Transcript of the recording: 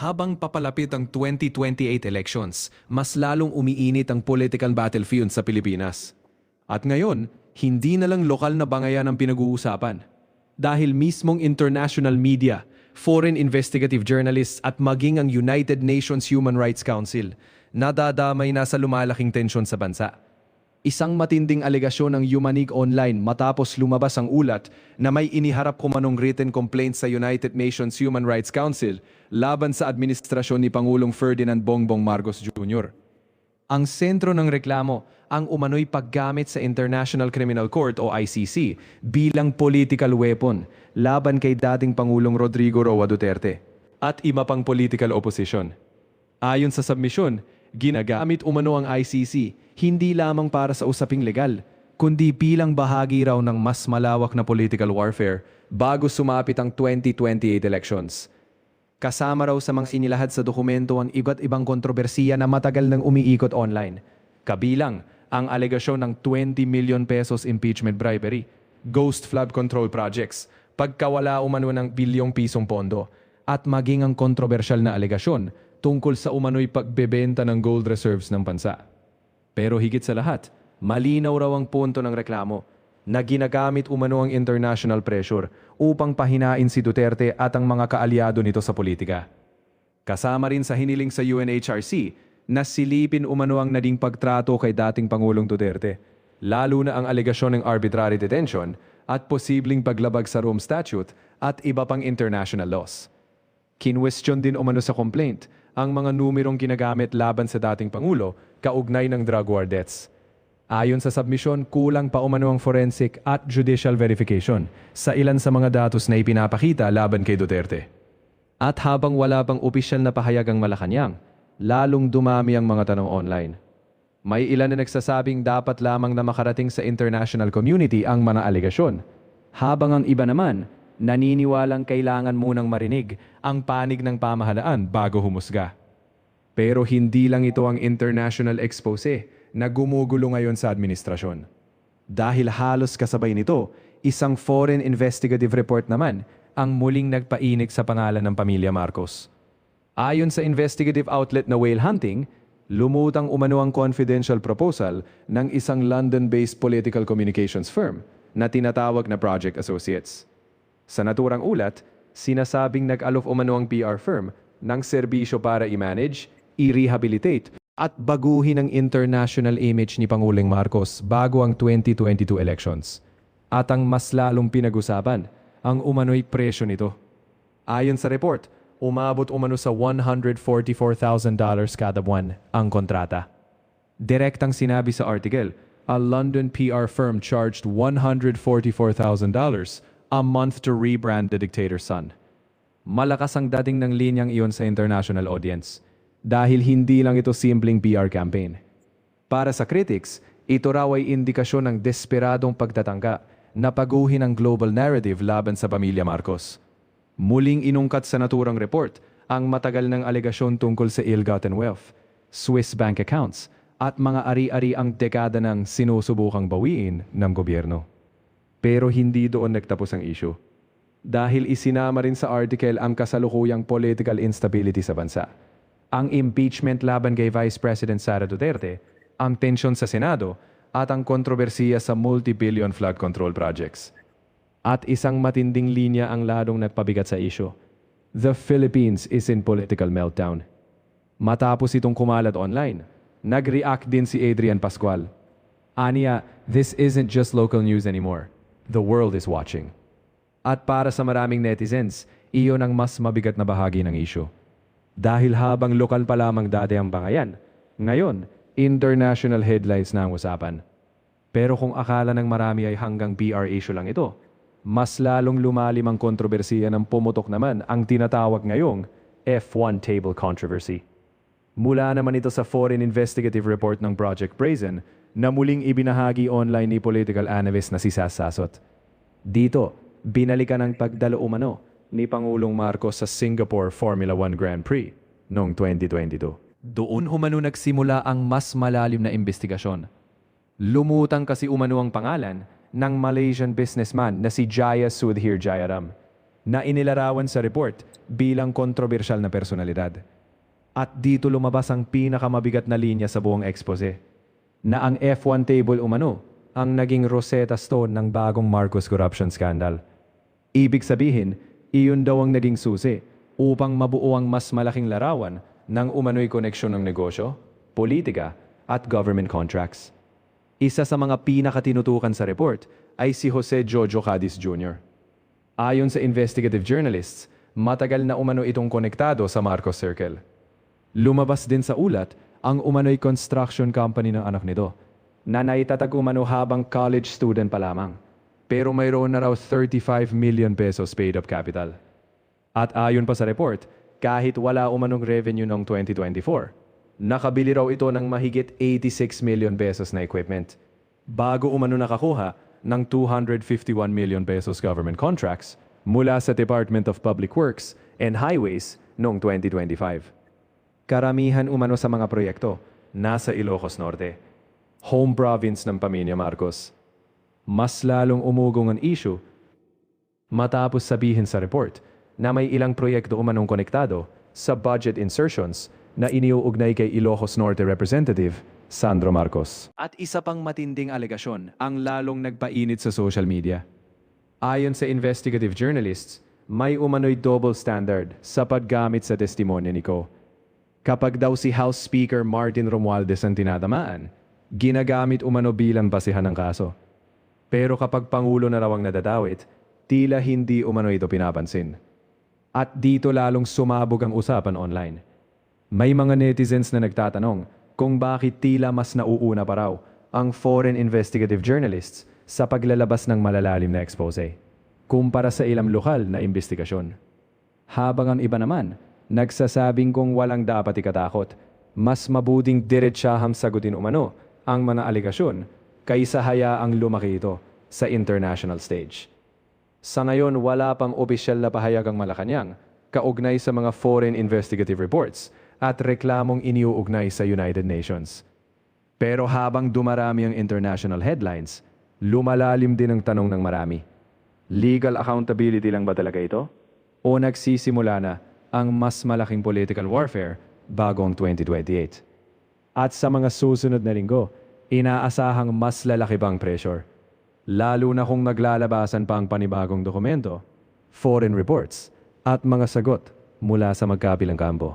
Habang papalapit ang 2028 elections, mas lalong umiinit ang political battlefield sa Pilipinas. At ngayon, hindi na lang lokal na bangayan ang pinag-uusapan. Dahil mismong international media, foreign investigative journalists at maging ang United Nations Human Rights Council, nadadamay na sa lumalaking tensyon sa bansa. Isang matinding alegasyon ng Humanig Online matapos lumabas ang ulat na may iniharap kumanong written complaint sa United Nations Human Rights Council laban sa administrasyon ni Pangulong Ferdinand Bongbong Marcos Jr. Ang sentro ng reklamo ang umano'y paggamit sa International Criminal Court o ICC bilang political weapon laban kay dating Pangulong Rodrigo Roa Duterte at iba pang political opposition. Ayon sa submission, ginagamit umano ang ICC hindi lamang para sa usaping legal, kundi bilang bahagi raw ng mas malawak na political warfare bago sumapit ang 2028 elections. Kasama raw sa mga inilahad sa dokumento ang iba't ibang kontrobersiya na matagal nang umiikot online. Kabilang ang alegasyon ng 20 million pesos impeachment bribery, ghost flood control projects, pagkawala umano ng bilyong pisong pondo, at maging ang kontrobersyal na alegasyon tungkol sa umano'y pagbebenta ng gold reserves ng bansa. Pero higit sa lahat, malinaw raw ang punto ng reklamo na ginagamit umano ang international pressure upang pahinain si Duterte at ang mga kaalyado nito sa politika. Kasama rin sa hiniling sa UNHRC na silipin umano ang naging pagtrato kay dating Pangulong Duterte, lalo na ang alegasyon ng arbitrary detention at posibleng paglabag sa Rome Statute at iba pang international laws. Kinwestiyon din umano sa complaint ang mga numerong ginagamit laban sa dating Pangulo kaugnay ng drug war deaths. Ayon sa submission, kulang pa umano ang forensic at judicial verification sa ilan sa mga datos na ipinapakita laban kay Duterte. At habang wala pang opisyal na pahayag ang Malacanang, lalong dumami ang mga tanong online. May ilan na nagsasabing dapat lamang na makarating sa international community ang mga alegasyon, habang ang iba naman naniniwalang kailangan munang marinig ang panig ng pamahalaan bago humusga. Pero hindi lang ito ang international expose na gumugulo ngayon sa administrasyon. Dahil halos kasabay nito, isang foreign investigative report naman ang muling nagpainik sa pangalan ng pamilya Marcos. Ayon sa investigative outlet na Whale Hunting, lumutang umano ang confidential proposal ng isang London-based political communications firm na tinatawag na Project Associates. Sa naturang ulat, sinasabing nag-alok umano ang PR firm ng serbisyo para i-manage, i-rehabilitate at baguhin ang international image ni Pangulong Marcos bago ang 2022 elections. At ang mas lalong pinag-usapan, ang umano'y presyo nito. Ayon sa report, umabot umano sa $144,000 kada buwan ang kontrata. Direktang sinabi sa article, a London PR firm charged $144,000 a month to rebrand the dictator's son. Malakas ang dating ng linyang iyon sa international audience dahil hindi lang ito simpleng PR campaign. Para sa critics, ito raw ay indikasyon ng desperadong pagtatangka na paguhin ang global narrative laban sa pamilya Marcos. Muling inungkat sa naturang report ang matagal ng alegasyon tungkol sa ill-gotten wealth, Swiss bank accounts at mga ari-ari ang dekada ng sinusubukang bawiin ng gobyerno. Pero hindi doon nagtapos ang issue. Dahil isinama rin sa article ang kasalukuyang political instability sa bansa, ang impeachment laban kay Vice President Sara Duterte, ang tensyon sa Senado, at ang kontrobersiya sa multi-billion flood control projects. At isang matinding linya ang ladong nagpabigat sa issue. The Philippines is in political meltdown. Matapos itong kumalat online, nag-react din si Adrian Pascual. Aniya, this isn't just local news anymore. The world is watching. At para sa maraming netizens, iyon ang mas mabigat na bahagi ng issue. Dahil habang lokal pa lamang dati ang bangayan, ngayon, international headlines na ang usapan. Pero kung akala ng marami ay hanggang PR issue lang ito, mas lalong lumalim ang kontrobersiya ng pumutok naman ang tinatawag ngayong F1 table controversy. Mula naman ito sa foreign investigative report ng Project Brazen na muling ibinahagi online ni political analyst na si Sas Sasot. Dito, binalikan ang pagdalo umano ni Pangulong Marcos sa Singapore Formula 1 Grand Prix noong 2022. Doon umano nagsimula ang mas malalim na investigasyon. Lumutang kasi umano ang pangalan ng Malaysian businessman na si Jaya Sudhir Jayaram. na inilarawan sa report bilang kontrobersyal na personalidad. At dito lumabas ang pinakamabigat na linya sa buong expose, na ang F1 table umano ang naging Rosetta Stone ng bagong Marcos corruption scandal. Ibig sabihin, iyon daw ang naging susi upang mabuo ang mas malaking larawan ng umano'y koneksyon ng negosyo, politika at government contracts. Isa sa mga pinakatinutukan sa report ay si Jose Jojo Cadiz Jr. Ayon sa investigative journalists, matagal na umano itong konektado sa Marcos Circle. Lumabas din sa ulat ang umano'y construction company ng anak nito, na naitatag umano habang college student pa lamang. Pero mayroon na raw 35 million pesos paid up capital. At ayon pa sa report, kahit wala umanong revenue noong 2024, nakabili raw ito ng mahigit 86 million pesos na equipment, bago umano nakakuha ng 251 million pesos government contracts mula sa Department of Public Works and Highways noong 2025. Karamihan umano sa mga proyekto nasa Ilocos Norte, home province ng pamilya Marcos. Mas lalong umugong ang issue matapos sabihin sa report na may ilang proyekto umanong konektado sa budget insertions na iniuugnay kay Ilocos Norte Representative Sandro Marcos. At isa pang matinding alegasyon ang lalong nagpainit sa social media. Ayon sa investigative journalists, may umano'y double standard sa paggamit sa testimonya ni Ko. Kapag daw si House Speaker Martin Romualdez ang tinatamaan, ginagamit umano bilang basihan ng kaso. Pero kapag Pangulo na raw ang nadadawit, tila hindi umano ito pinapansin. At dito lalong sumabog ang usapan online. May mga netizens na nagtatanong kung bakit tila mas nauuna pa raw ang foreign investigative journalists sa paglalabas ng malalalim na expose, kumpara sa ilang lokal na investigasyon. Habang ang iba naman, nagsasabing kung walang dapat ikatakot, mas mabuting diretsahang sagutin umano ang mga alegasyon kaysa hayaang lumaki ito sa international stage. Sa ngayon, wala pang opisyal na pahayag ang Malacanang kaugnay sa mga foreign investigative reports at reklamong iniuugnay sa United Nations. Pero habang dumarami ang international headlines, lumalalim din ang tanong ng marami. Legal accountability lang ba talaga ito? O nagsisimula na ang mas malaking political warfare bagong 2028? At sa mga susunod na linggo, inaasahang mas lalaki pang pressure. Lalo na kung naglalabasan pa ang panibagong dokumento, foreign reports, at mga sagot mula sa magkabilang kampo.